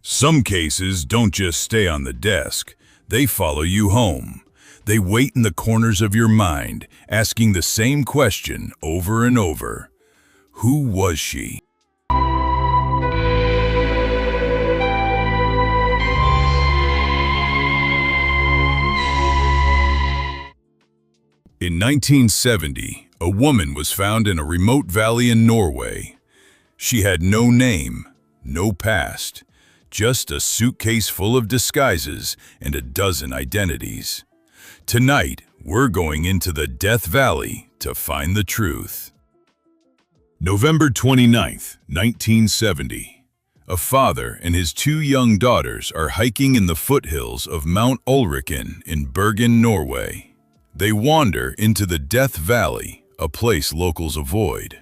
Some cases don't just stay on the desk, they follow you home. They wait in the corners of your mind, asking the same question over and over. Who was she? In 1970, a woman was found in a remote valley in Norway. She had no name, no past, just a suitcase full of disguises and a dozen identities. Tonight, we're going into the Death Valley to find the truth. November 29th, 1970. A father and his two young daughters are hiking in the foothills of Mount Ulriken in Bergen, Norway. They wander into the Death Valley, a place locals avoid.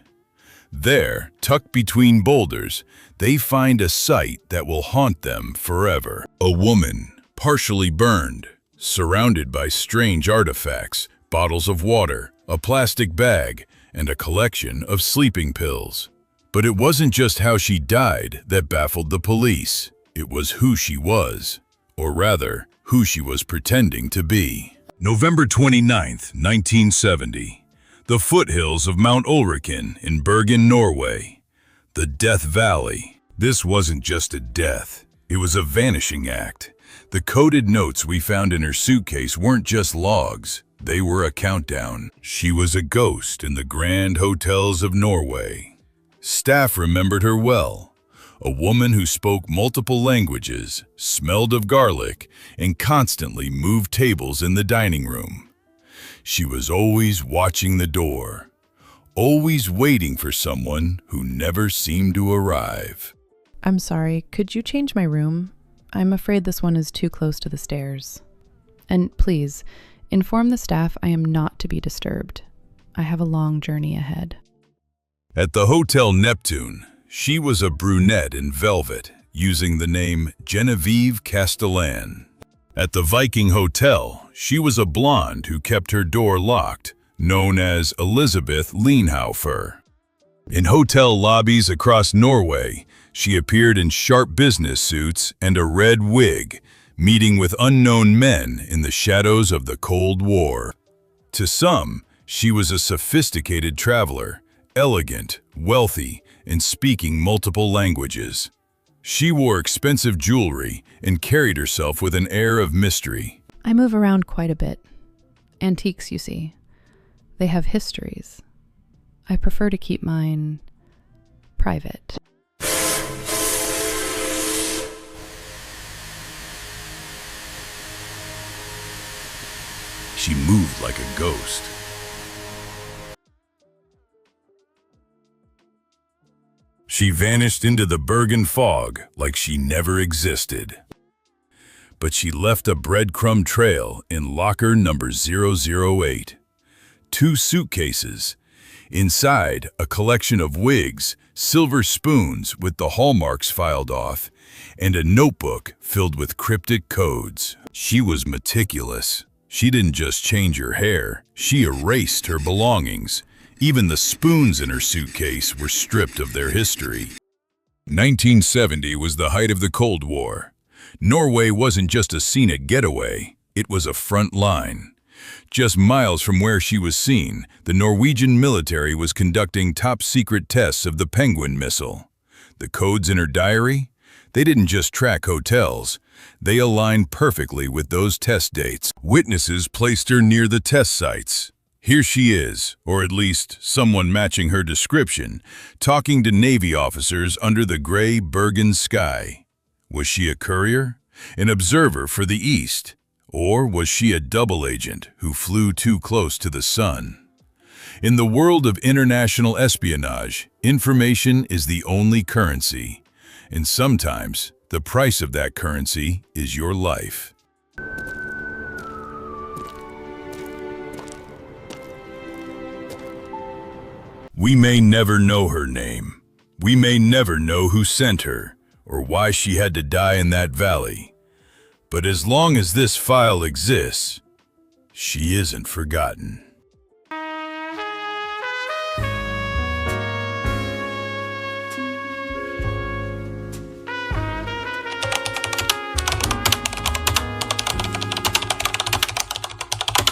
There, tucked between boulders, they find a sight that will haunt them forever. A woman, partially burned, surrounded by strange artifacts, bottles of water, a plastic bag, and a collection of sleeping pills. But it wasn't just how she died that baffled the police. It was who she was, or rather, who she was pretending to be. November 29th, 1970. The foothills of Mount Ulriken in Bergen, Norway. The Death Valley. This wasn't just a death. It was a vanishing act. The coded notes we found in her suitcase weren't just logs. They were a countdown. She was a ghost in the grand hotels of Norway. Staff remembered her well. A woman who spoke multiple languages, smelled of garlic, and constantly moved tables in the dining room. She was always watching the door, always waiting for someone who never seemed to arrive. I'm sorry, could you change my room? I'm afraid this one is too close to the stairs. And please, inform the staff I am not to be disturbed. I have a long journey ahead. At the Hotel Neptune, she was a brunette in velvet, using the name Genevieve Castellan. At the Viking Hotel, she was a blonde who kept her door locked, known as Elisabeth Lienhofer. In hotel lobbies across Norway, she appeared in sharp business suits and a red wig, meeting with unknown men in the shadows of the Cold War. To some, she was a sophisticated traveler, elegant, wealthy, and speaking multiple languages. She wore expensive jewelry and carried herself with an air of mystery. I move around quite a bit. Antiques, you see. They have histories. I prefer to keep mine private. She moved like a ghost. She vanished into the Bergen fog like she never existed. But she left a breadcrumb trail in locker number 008. 2 suitcases. Inside, a collection of wigs, silver spoons with the hallmarks filed off, and a notebook filled with cryptic codes. She was meticulous. She didn't just change her hair, she erased her belongings. Even the spoons in her suitcase were stripped of their history. 1970 was the height of the Cold War. Norway wasn't just a scenic getaway, it was a front line. Just miles from where she was seen, the Norwegian military was conducting top-secret tests of the Penguin missile. The codes in her diary? They didn't just track hotels. They aligned perfectly with those test dates. Witnesses placed her near the test sites. Here she is, or at least someone matching her description, talking to Navy officers under the gray Bergen sky. Was she a courier? An observer for the East? Or was she a double agent who flew too close to the sun? In the world of international espionage, information is the only currency. And sometimes, the price of that currency is your life. We may never know her name. We may never know who sent her, or why she had to die in that valley. But as long as this file exists, she isn't forgotten.